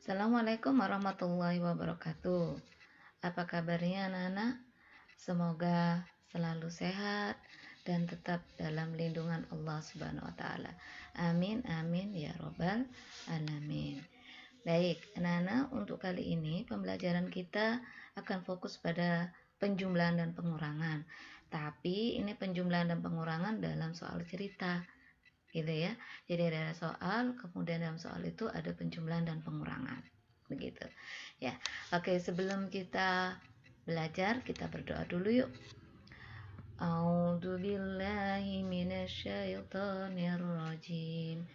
Assalamualaikum warahmatullahi wabarakatuh. Apa kabarnya anak-anak? Semoga selalu sehat dan tetap dalam lindungan Allah Subhanahu wa taala. Amin amin ya robbal alamin. Baik, anak-anak, untuk kali ini pembelajaran kita akan fokus pada penjumlahan dan pengurangan. Tapi ini penjumlahan dan pengurangan dalam soal cerita, gitu ya. Jadi ada soal, kemudian dalam soal itu ada penjumlahan dan pengurangan, begitu ya. Oke, sebelum kita belajar, kita berdoa dulu yuk. A'udzu billahi minasyaitonir rajim.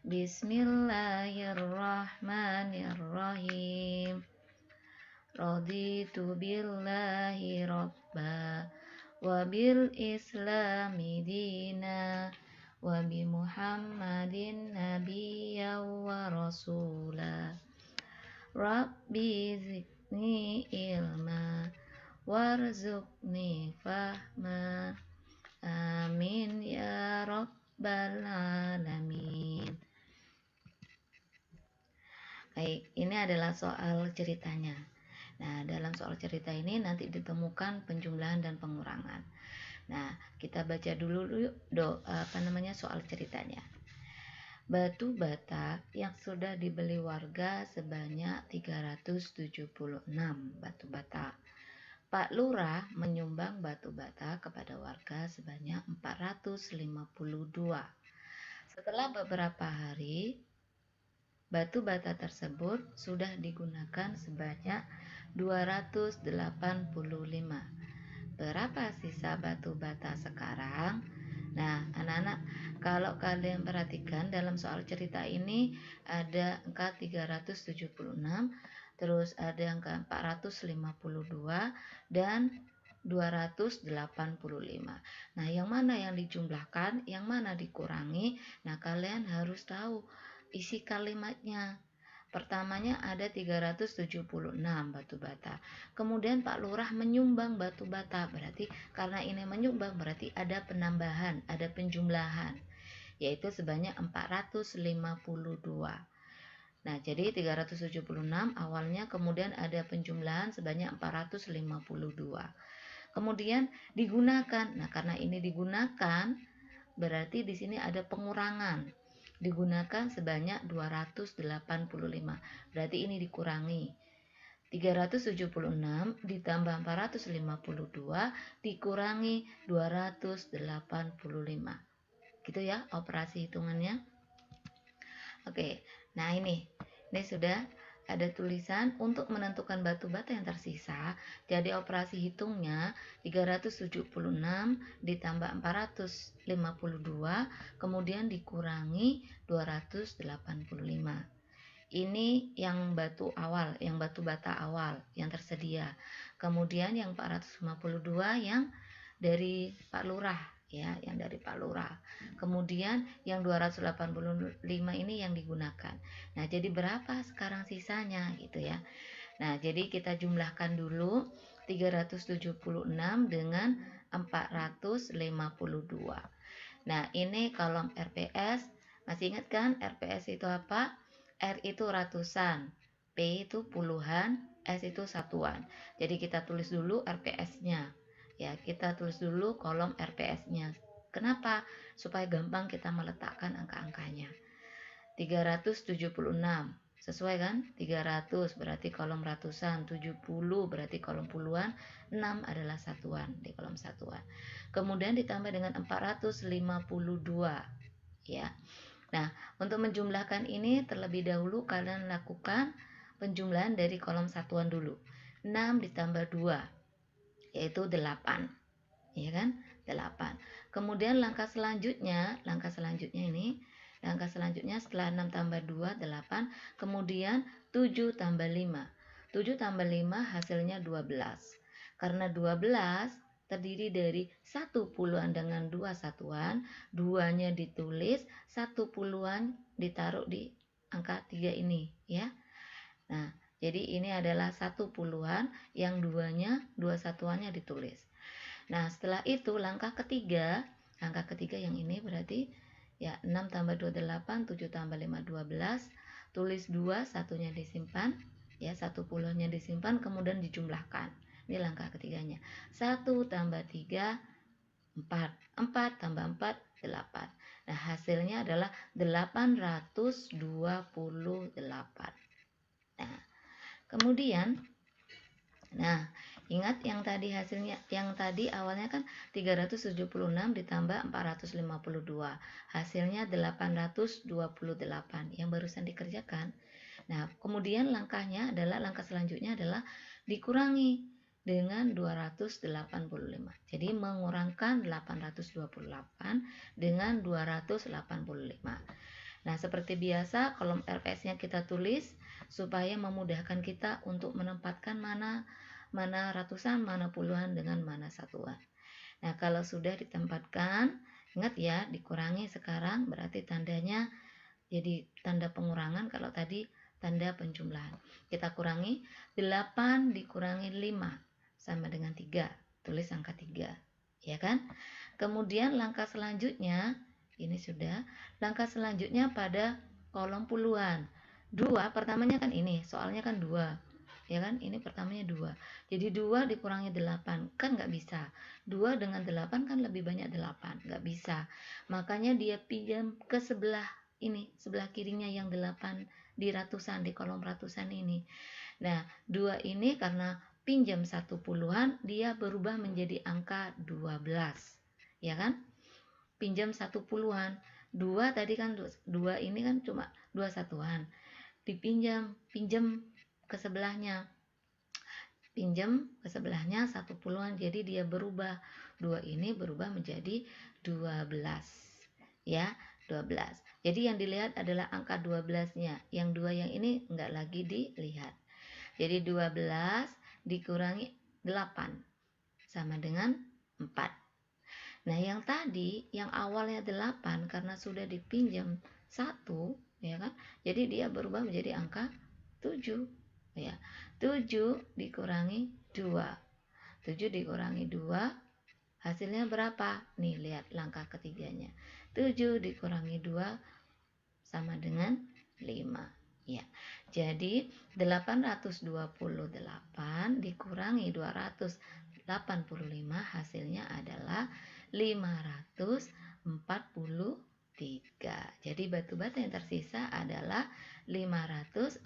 Bismillahirrahmanirrahim. Raditu billahi rabba wa bil islami dina wa bi Muhammadin nabiyya wa rasula. Rabbi zidni ilma warzuqni fahma. Amin ya rabbal alamin. Baik, ini adalah soal ceritanya. Nah, dalam soal cerita ini nanti ditemukan penjumlahan dan pengurangan. Nah, kita baca dulu yuk soal ceritanya. Batu bata yang sudah dibeli warga sebanyak 376 batu bata. Pak Lurah menyumbang batu bata kepada warga sebanyak 452. Setelah beberapa hari, batu bata tersebut sudah digunakan sebanyak 285. Berapa sisa batu bata sekarang? Nah, anak-anak, kalau kalian perhatikan dalam soal cerita ini ada angka 376, terus ada angka 452 dan 285. Nah, yang mana yang dijumlahkan, yang mana dikurangi? Nah, kalian harus tahu isi kalimatnya. Pertamanya ada 376 batu bata. Kemudian Pak Lurah menyumbang batu bata. Berarti karena ini menyumbang berarti ada penambahan, ada penjumlahan, yaitu sebanyak 452. Nah, jadi 376 awalnya, kemudian ada penjumlahan sebanyak 452. Kemudian digunakan. Nah, karena ini digunakan berarti di sini ada pengurangan. Digunakan sebanyak 285. Berarti ini dikurangi. 376 ditambah 452 dikurangi 285. Gitu ya operasi hitungannya. Oke, nah ini sudah ada tulisan untuk menentukan batu bata yang tersisa. Jadi operasi hitungnya 376 ditambah 452 kemudian dikurangi 285. Ini yang batu awal, yang batu bata awal yang tersedia. Kemudian yang 452 yang dari Pak Lurah, ya, yang dari Pak Lurah. Kemudian yang 285 ini yang digunakan. Nah, jadi berapa sekarang sisanya gitu ya. Nah, jadi kita jumlahkan dulu 376 dengan 452. Nah, ini kolom RPS. Masih ingat kan RPS itu apa? R itu ratusan, P itu puluhan, S itu satuan. Jadi kita tulis dulu RPS-nya. Ya, kita tulis dulu kolom RPS-nya. Kenapa? Supaya gampang kita meletakkan angka-angkanya. 376. Sesuai kan? 300 berarti kolom ratusan, 70 berarti kolom puluhan, 6 adalah satuan di kolom satuan. Kemudian ditambah dengan 452, ya. Nah, untuk menjumlahkan ini terlebih dahulu kalian lakukan penjumlahan dari kolom satuan dulu. 6 ditambah 2 yaitu 8. Ya kan? 8. Kemudian langkah selanjutnya setelah 6 tambah 2 8, kemudian 7 tambah 5. 7 tambah 5 hasilnya 12. Karena 12 terdiri dari 1 puluhan dengan 2 satuan, 2-nya ditulis, 1 puluhan ditaruh di angka 3 ini, ya. Nah, jadi ini adalah 1 puluhan, yang 2-nya, 2 satuannya ditulis. Nah, setelah itu langkah ketiga yang ini berarti ya 6 tambah 2 8, 7 tambah 5 12, tulis 2, satunya disimpan, ya 10-nya disimpan, kemudian dijumlahkan. Ini langkah ketiganya. 1 tambah 3, 4. 4 tambah 4, 8. Nah, hasilnya adalah 828. Nah, kemudian, ingat yang tadi hasilnya, yang tadi awalnya kan 376 ditambah 452. Hasilnya 828 yang barusan dikerjakan. Nah, kemudian langkah selanjutnya adalah dikurangi dengan 285. Jadi mengurangkan 828 dengan 285. Nah, seperti biasa kolom RPS-nya kita tulis supaya memudahkan kita untuk menempatkan mana ratusan, mana puluhan, dengan mana satuan. Nah, kalau sudah ditempatkan, ingat ya, dikurangi sekarang berarti tandanya jadi tanda pengurangan, kalau tadi tanda penjumlahan. Kita kurangi 8 dikurangi 5 sama dengan 3. Tulis angka 3, ya kan? Kemudian langkah selanjutnya, ini sudah. Langkah selanjutnya pada kolom puluhan. 2 pertamanya kan ini, soalnya kan 2. Ya kan, ini pertamanya 2. Jadi 2 dikurangi 8 kan nggak bisa. 2 dengan 8 kan lebih banyak 8, nggak bisa. Makanya dia pinjam ke sebelah ini, sebelah kirinya yang 8 di ratusan, di kolom ratusan ini. Nah, 2 ini karena pinjam 1 puluhan, dia berubah menjadi angka 12. Ya kan? Pinjam 1 puluhan. 2 tadi kan 2 ini kan cuma 2 satuan. Pinjam ke sebelahnya. Pinjam ke sebelahnya 1 puluhan, jadi dia berubah. 2 ini berubah menjadi 12. Ya, 12. Jadi yang dilihat adalah angka 12-nya. Yang 2 yang ini enggak lagi dilihat. Jadi 12 dikurangi 8 sama dengan 4. Nah, yang tadi yang awalnya 8 karena sudah dipinjam 1, ya kan? Jadi dia berubah menjadi angka 7, ya. 7 dikurangi 2. 7 dikurangi 2 hasilnya berapa? Nih, lihat langkah ketiganya. 7 dikurangi 2 sama dengan 5. Ya. Jadi 828 dikurangi 285 hasilnya adalah 543. Jadi batu bata yang tersisa adalah 543.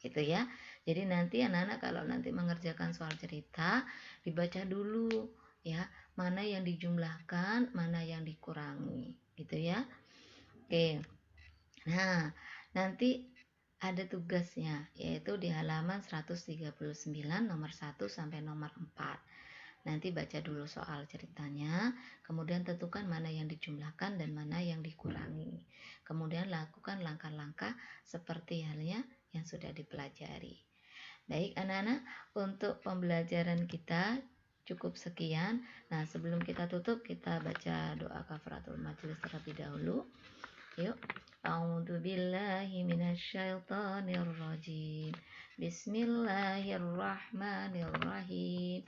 Gitu ya. Jadi nanti anak-anak kalau nanti mengerjakan soal cerita, dibaca dulu ya, mana yang dijumlahkan, mana yang dikurangi, gitu ya. Oke. Nah, nanti ada tugasnya, yaitu di halaman 139 nomor 1 sampai nomor 4. Nanti baca dulu soal ceritanya, kemudian tentukan mana yang dijumlahkan dan mana yang dikurangi. Kemudian lakukan langkah-langkah seperti halnya yang sudah dipelajari. Baik anak-anak, untuk pembelajaran kita cukup sekian. Nah, sebelum kita tutup, kita baca doa kafaratul majelis terlebih dahulu. Yuk. A'udzu billahi minasyaitonir rajim. Bismillahirrahmanirrahim.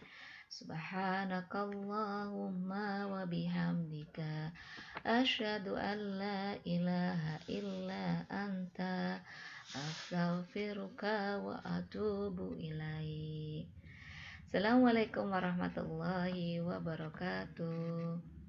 Subhanakallahumma wa bihamdika asyhadu an la ilaha illa anta astaghfiruka wa atubu ilaik. Assalamualaikum warahmatullahi wabarakatuh.